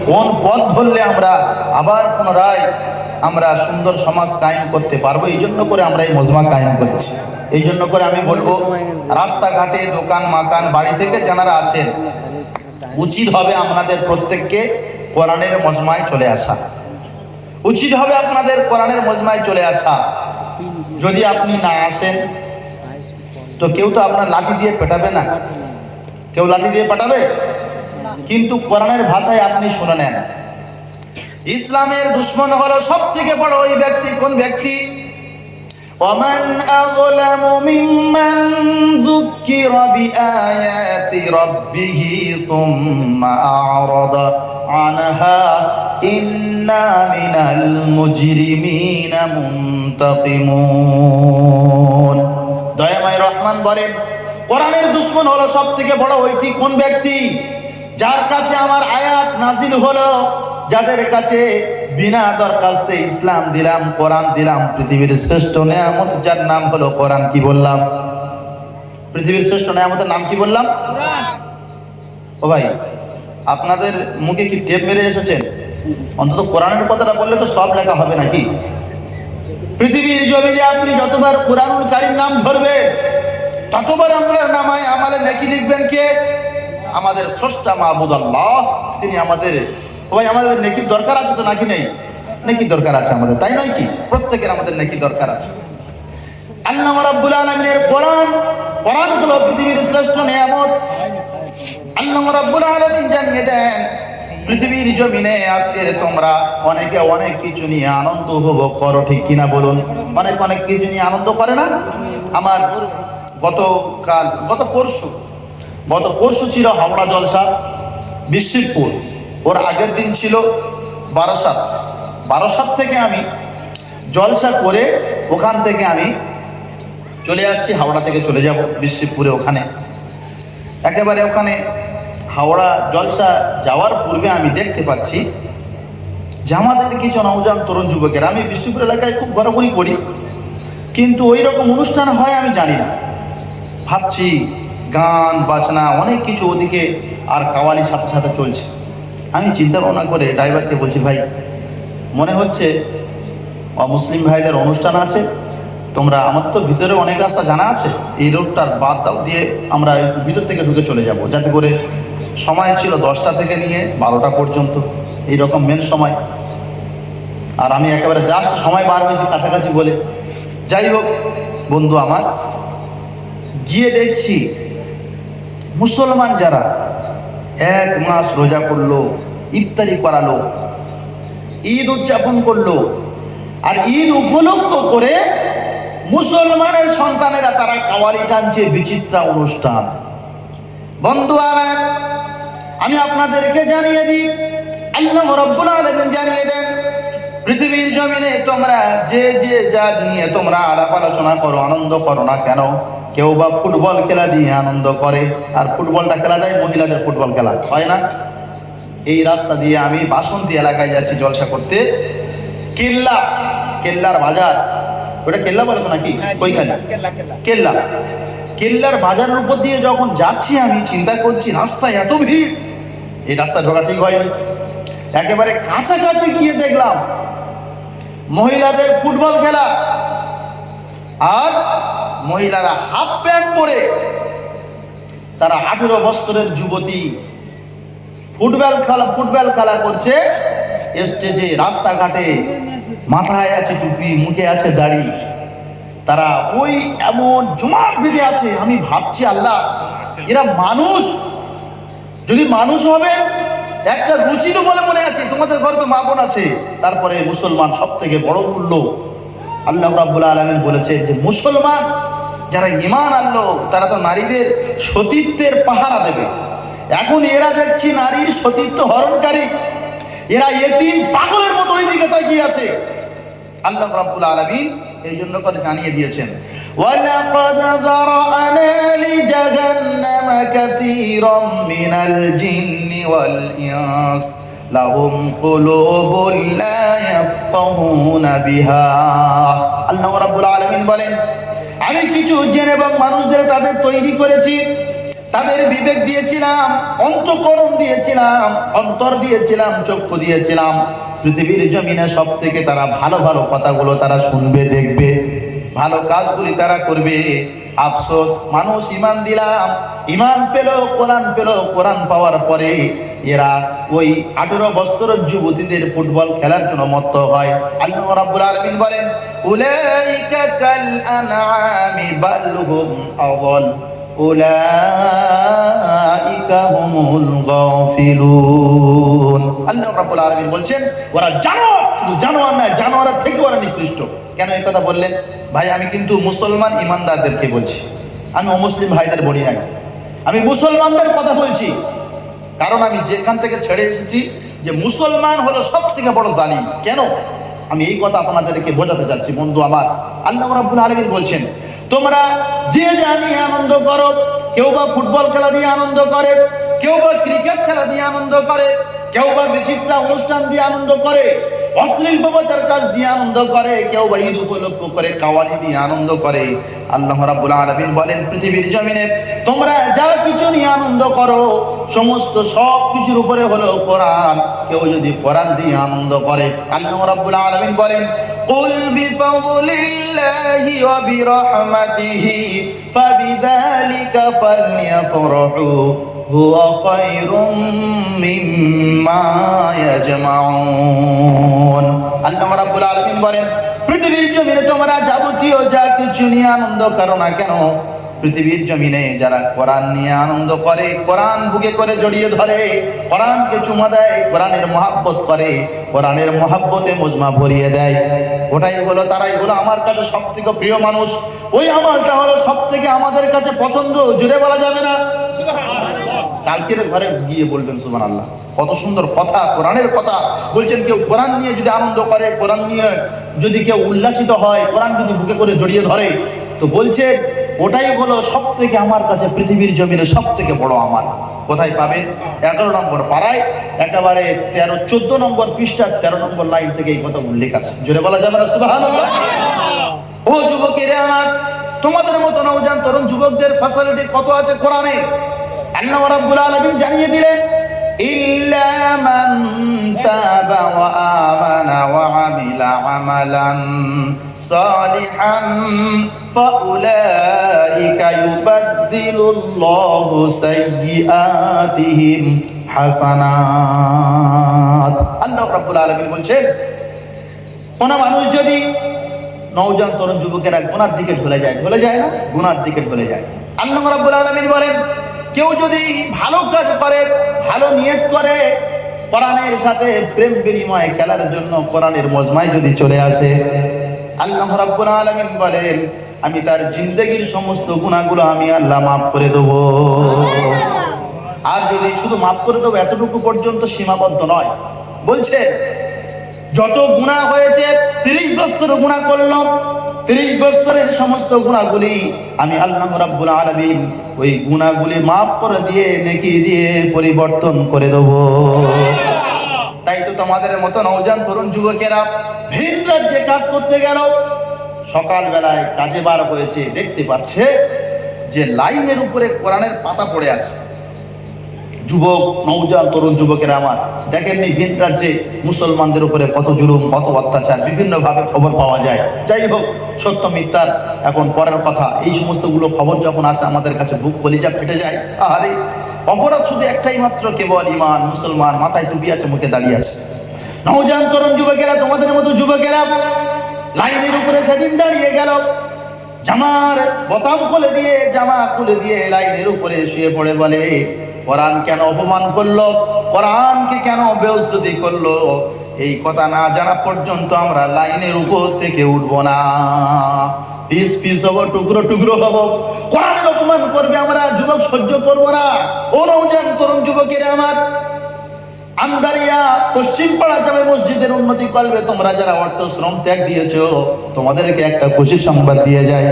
কোন পথ ধরলে আমরা আবার পুনরায় আমরা সুন্দর সমাজ কায়েম করতে পারবো, এই জন্য করে আমরা এই মজমা কায়েম করেছি। এই জন্য করে আমি বলবো, রাস্তাঘাটে দোকান মাকান বাড়ি থেকে যারা আছেন, উচিত হবে আপনাদের প্রত্যেককে কোরআনের মজমায় চলে আসা। উচিত হবে আপনাদের কোরআনের মজমায় চলে আসা। যদি আপনি না আসেন তো কেউ তো আপনার লাঠি দিয়ে পেটাবে না, কেউ লাঠি দিয়ে পেটাবে? কিন্তু কোরআনের ভাষায় আপনি শুনে নেন। ইসলামের দুশমন হলো সব থেকে বড় ওই ব্যক্তি, কোন ব্যক্তি? وَمَنْ أَظْلَمُ مِمَّنْ ذُكِّرَ بِآيَاتِ رَبِّهِ ثُمَّ أَعْرَضَ عَنْهَا إِنَّا مِنَ الْمُجْرِمِينَ مُنْتَقِمُونَ। দয়াময় রহমান বলেন, কোরআনের দুশমন হলো সব থেকে বড় ওইটি কোন ব্যক্তি? যার কাছে আমার আয়াত নাজিল হলো, যাদের কাছে বিনা দরখাস্তে ইসলাম দিলাম, কোরআন দিলাম, পৃথিবীর শ্রেষ্ঠ নেয়ামত যার নাম হলো কোরআন। কি বললাম? পৃথিবীর শ্রেষ্ঠ নেয়ামতের নাম কি বললাম? ও ভাই, আপনাদের মুখে কি টেপ মেরে এসেছেন? অন্তত কোরআনের কথাটা বললে তো সব লেখা হবে নাকি? পৃথিবীর জমিনে আপনি যতবার কোরআনুল কারীম নাম ধরবেন, ততবার আপনার নামায় আমালে নেকি লিখবেন কে? আমাদের স্রষ্টা মাহবুদ আল্লাহ। তিনি আমাদের, ভাই আমাদের নেকির দরকার আছে তো নাকি নেই? নেকির দরকার আছে আমাদের, তাই নয় কি? প্রত্যেকের আমাদের নেকির দরকার আছে। আল্লাহ রাব্বুল আলামিনের কোরআন, কোরআন হলো পৃথিবীর শ্রেষ্ঠ নিয়ামত। আল্লাহ রাব্বুল আলামিন জানিয়ে দেন, পৃথিবীর জমিনে আজকে তোমরা অনেকে অনেক কিছু নিয়ে আনন্দ উপভোগ করো, ঠিক কিনা বলুন? অনেক কিছু নিয়ে আনন্দ করে না? আমার গত পরশু ছিল হাওড়া জলসা বিশ্বপুর, ওর আগের দিন ছিল বারাসাত থেকে আমি জলসা করে ওখান থেকে আমি চলে আসছি, হাওড়া থেকে চলে যাব বিশ্বপুরে। ওখানে একেবারে ওখানে হাওড়া জলসা যাওয়ার পূর্বে আমি দেখতে পাচ্ছি যে আমাদের কিছু নওজোয়ান তরুণ যুবকের, আমি বিশ্বপুর এলাকায় খুব ঘোরাঘুরি করি, কিন্তু ওই রকম অনুষ্ঠান হয় আমি জানি না। ভাবছি গান বাজনা অনেক কিছু ওদিকে আর কাওয়ালির সাথে সাথে চলছে। আমি চিন্তা ভাবনা করে ড্রাইভারকে বলছি, ভাই মনে হচ্ছে মুসলিম ভাইদের অনুষ্ঠান আছে, তোমরা, আমার তো ভিতরে অনেক রাস্তা জানা আছে, এই রোডটার বাদ দাও দিয়ে আমরা একটু ভিতর থেকে ঢুকে চলে যাব, যাতে করে সময় ছিল 10টা থেকে নিয়ে 12টা পর্যন্ত, এইরকম মেন সময়। আর আমি একেবারে জাস্ট সময় বার হয়েছি কাছাকাছি বলে। যাই হোক বন্ধু আমার, গিয়ে দেখছি মুসলমান যারা 1 মাস রোজা করলো, ইফতারি করালো, ঈদ উদযাপন করলো, আর ঈদ উপলক্ষ করে মুসলমানের সন্তানেরা তারা কাওয়ালি টানছে, বিচিত্রা অনুষ্ঠান। বন্ধু আমার, আমি আপনাদেরকে জানিয়ে দিই, আল্লাহ রাব্বুল আলামিন জানিয়ে দেন, পৃথিবীর জমিনে তোমরা যে যা নিয়ে তোমরা আলাপ আলোচনা করো, আনন্দ করো না কেন, কেউ বা ফুটবল খেলা দিয়ে আনন্দ করে, আর ফুটবলটা খেলা যায় মহিলাদের ফুটবল খেলা হয় না। এই রাস্তা দিয়ে আমি বাসন্তী এলাকায় যাচ্ছি জলসা করতে, কেল্লার বাজার, ওটা কেল্লা বলে তো নাকি? ওইখানে কেল্লার বাজারের উপর দিয়ে যখন যাচ্ছি আমি চিন্তা করছি রাস্তায় এত ভিড়, এই রাস্তা ঢোকা ঠিক হয়নি। একেবারে কাছাকাছি গিয়ে দেখলাম মহিলাদের ফুটবল খেলা, আর মহিলারা হাফ প্যান্ট পরে, তারা 18 বছরের যুবতী ফুটবল খেলা করছে স্টেজে, রাস্তাঘাটে, মাথায় আছে টুপি, মুখে আছে দাড়ি, তারা ওই এমন জমাট বেঁধে আছে। আমি ভাবছি আল্লাহ, এরা মানুষ, যদি মানুষ হবে একটা রুচিরও বলে মনে আছে, তোমাদের ঘরে তো মা বোন আছে, তারপরে মুসলমান সব থেকে বড় মূল্য। আল্লাহ রাব্বুল আলামিন বলেছে যে মুসলমান যারা ঈমান আনলো তারা তো নারীদের সতীত্বের পাহারা দেবে। এখন এরা দেখছি নারীর সতীত্ব হরণকারী, এরা এতিম পাগলের মতো ওইদিকে তাকিয়ে আছে। আল্লাহ রাব্বুল আলামিন এই জন্য করে জানিয়ে দিয়েছেন, ওয়ালাকাদ যারা'না লিজাহান্নামা কাসীরাম মিনাল জিন্নি ওয়াল ইনস লাহুম কুলুবুন লা ইয়াফকাহুনা বিহা। আল্লাহ রাব্বুল আলামিন বলেন, আমি কিছু জিন এবং মানুষদের তাদের তৈরি করেছি, তাদের বিবেক দিয়েছিলাম, অন্তঃকরণ দিয়েছিলাম, অন্তর দিয়েছিলাম, চক্ষু দিয়েছিলাম। পৃথিবীর জমিনে সব থেকে তারা ভালো ভালো কথাগুলো তারা শুনবে, দেখবে, ভালো কাজগুলি তারা করবে। আফসোস, মানুষ ইমান দিলাম, ইমান পেল, কোরআন পেল, কোরআন পাওয়ার পরে এরা ওই 18 বছরের যুবতীদের ফুটবল খেলার জন্য মত্ত হয়। আল্লাহ রাব্বুল আলামিন বলেন, উলাইকা কাল আনআমি বাল হুম আযাল উলাইকা হুমুল গাফিলুন। আল্লাহ রাব্বুল আলামিন বলছেন, ওরা জানোয়ার, শুধু জানোয়ার না, জানোয়ারের থেকে ওরা নিকৃষ্ট। কেন এই কথা বললেন? ভাই, আমি কিন্তু মুসলমান ইমানদারদেরকে বলছি, আমি অমুসলিম ভাইদের বলি নাই, আমি মুসলমানদের কথা বলছি। কারণ আমি যেখান থেকে ছেড়ে এসেছি যে মুসলমান হলো সব থেকে বড় জালিম। কেন আমি এই কথা আপনাদেরকে বোঝাতে যাচ্ছি বন্ধু আমার। আল্লাহ রাব্বুল আলামিন বলছেন, তোমরা যে যা নিয়ে আনন্দ করো, কেউ বা ফুটবল খেলা দিয়ে আনন্দ করে, কেউ বা ক্রিকেট খেলা দিয়ে আনন্দ করে, কেউ বা বিচিত্রা অনুষ্ঠান দিয়ে আনন্দ করে, অশ্লীল ব্যবচার কাজ দিয়ে আনন্দ করে, কেউ বা ঈদ উপলক্ষ করে কাওয়ালি দিয়ে আনন্দ করে। আল্লাহ রাব্বুল আলামিন বলেন, পৃথিবীর জমিনে তোমরা যা কিছু নিয়ে আনন্দ করো, সমস্ত সব কিছুর উপরে হলো কোরআন। কেউ যদি কোরআন দিয়ে আনন্দ করে, আল্লাহ রাব্বুল আলামিন বলেন, কুল বিফাদলিল্লাহি ওয়া বিরহমাতিহি ফাবিযালিকা ফালইফরাহু হুয়া খায়রুম মিম্মা ইয়াজমাউন। আল্লাহ রাব্বুল আলামিন বলেন, পৃথিবীর জমিনে তোমরা যাবতীয় যা কিছু নিয়ে আনন্দ করো না কেন, পৃথিবীর জমিনে যারা কোরআন নিয়ে আনন্দ করে, কোরআন বুকে করে জড়িয়ে ধরে, কোরআনকে চুমা দেয়, কোরআনের মহাব্বত করে, কোরআনের মহাব্বতে মজমা ভরিয়ে দেয়, ওটাই হলো, তারাই হলো আমার কাছে সব থেকে প্রিয় মানুষ। ওই আমলটা হলো সব থেকে আমাদের কাছে পছন্দ, জুড়ে বলা যাবে না? কালকের ঘরে গিয়ে বলবেন সুবহানাল্লাহ। কত সুন্দর কথা, কোরআনের কথা বলছেন। কেউ কোরআন নিয়ে যদি আনন্দ করে, কোরআন নিয়ে যদি কেউ উল্লাসিত হয়, কোরআন যদি বুকে করে জড়িয়ে ধরে, তো বলছে ওটাই হলো সব থেকে আমার কাছে পৃথিবীর জমিনে সব থেকে বড় আমার। কোথায় পাবেন? 11 নম্বর পাড়ায় একেবারে 13-14 নম্বর পৃষ্ঠা 13 নম্বর লাইন থেকে এই কথা উল্লেখ আছে। জোরে বলা যাবে না সুবহানাল্লাহ? ও যুবকেরা আমার, তোমাদের মতো নওজোয়ান তরুণ যুবকদের ফ্যাসিলিটি কত আছে কোরআনে। আল্লাহ রাব্বুল আলামিন জানিয়ে দিলেন, ইল্লা মান তাবা ওয়া আমানা ওয়া আমিলা আমালান সালিহান ফাউলাইকা ইউবাদদিলুল্লাহু সাইয়্যাতিহিম হাসানাত। আল্লাহ রাব্বুল আলামিন বলছেন, কোন মানুষ যদি, নওজোয়ান তরুণ যুবকেরা গুনার দিকে ঢলে যায়, ঢলে যায় না? গুনার দিকে ঢলে যায়। আল্লাহ রাব্বুল আলামিন বলেন, কেউ যদি ভালো কাজ করে, ভালো নিয়ত করে, কোরআনের সাথে প্রেম বিনিময় খেলার জন্য কোরআনের মজমায় যদি চলে আসে, আল্লাহ রাব্বুল আলামিন বলেন, আমি তার জিন্দেগির সমস্ত গুনাহগুলো আমি আল্লাহ মাফ করে দেব। আর যদি শুধু মাফ করে দেবো এতটুকু পর্যন্ত সীমাবদ্ধ নয়, বলছে যত গুনাহ হয়েছে, 30 বছর গুনাহ করলাম, 30 বছরের সমস্ত গুনাহগুলি আমি আল্লাহ রাব্বুল আলামিন ওই গুনাহগুলি মাফ করে দিয়ে নেকি দিয়ে পরিবর্তন করে দেব। তাই তো তোমাদের মতো নওজোয়ান তরুণ যুবকেরা ভিন রাজ্যে কাজ করতে গেল, সকালবেলায় কাজে বার হয়েছে, দেখতে পাচ্ছে যে লাইনের উপরে কোরআনের পাতা পড়ে আছে। যুবক, নওজোয়ান তরুণ যুবকেরা আমার, দেখেননি ভিন রাজ্যে মুসলমানদের উপরে কত জুলুম, কত অত্যাচার, বিভিন্নভাবে খবর পাওয়া যায়। যাই হোক, সত্য মিথ্যার এখন পরের কথা। এই সমস্তগুলো খবর যখন আসে আমাদের কাছে বুক কলিজা ফেটে যায়। আরে অপরাধ শুধু একটাই মাত্র, কেবল ইমান, মুসলমান, মাথায় টুপি আছে, মুখে দাঁড়িয়ে আছে। নওজোয়ান তরুণ যুবকেরা, তোমাদের মতো যুবকেরা লাইনের উপরে সেদিন দাঁড়িয়ে গেল, জামার বোতাম খুলে দিয়ে, জামা খুলে দিয়ে লাইনের উপরে শুয়ে পড়ে বলে, কোরআন কেন অপমান করলো, কোরআনকে কেন বেইজ্জতি করলো, এই কথা না জানা পর্যন্ত আমরা লাইনের উপর থেকে উঠবো না। পিস পিস হবো, টুকরো টুকরো হবো। কোরআনের অপমান করবে, আমরা যুবক সহ্য করবো না। ও নওজোয়ান তরুণ যুবকেরা আমার, আন্দারিয়া পশ্চিম পাড়া যাবে মসজিদের উন্নতি করবে, তোমরা যারা অর্থ শ্রম ত্যাগ দিয়েছো, তোমাদেরকে একটা খুশির সংবাদ দিয়ে যায়।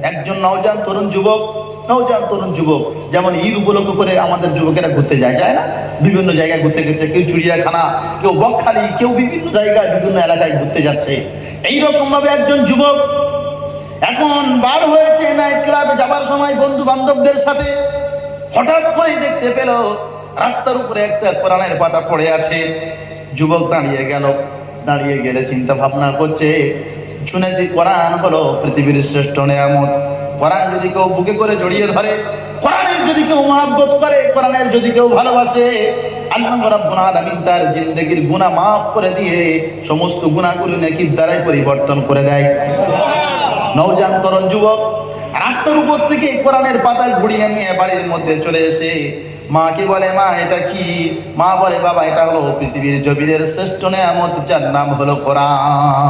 একজন নওজোয়ান তরুণ যুবক, নওজোয়ান তরুণ যুবক যেমন ঈদ উপলক্ষ করে আমাদের যুবকেরা ঘুরতে যায়, যায় না? বিভিন্ন জায়গায় ঘুরতে গেছে, কেউ চিড়িয়াখানা, কেউ বকখালি, কেউ বিভিন্ন জায়গায়, বিভিন্ন এলাকায় ঘুরতে যাচ্ছে। এইরকম ভাবে একজন যুবক এখন বার হয়েছে নাইট ক্লাবে যাবার সময় বন্ধু বান্ধবদের সাথে। হঠাৎ করেই দেখতে পেল রাস্তার উপরে একটা কোরআনের পাতা পড়ে আছে। যুবক দাঁড়িয়ে গেলে চিন্তা ভাবনা করছে, শুনেছি কোরআন হলো পৃথিবীর শ্রেষ্ঠ নেয়ামত। কোরআন যদি কেউ বুকে করে জড়িয়ে ধরে, কোরআনের যদি কেউ মহব্বত করে, কোরআনের যদি কেউ ভালোবাসে, আল্লাহ রাব্বুল আলামিন তার জিন্দেগির গুনাহ মাফ করে দিয়ে সমস্ত গুনাহগুলো নেকির দ্বারাই পরিবর্তন করে দেয়। নওজোয়ান তরুণ যুবক রাস্তার উপর থেকে কোরআনের পাতা ঘুরিয়ে নিয়ে বাড়ির মধ্যে চলে এসে মাকে বলে, মা এটা কি? মা বলে, বাবা এটা হলো পৃথিবীর জমিনের শ্রেষ্ঠ নেয়ামত, যার নাম হলো কোরআন।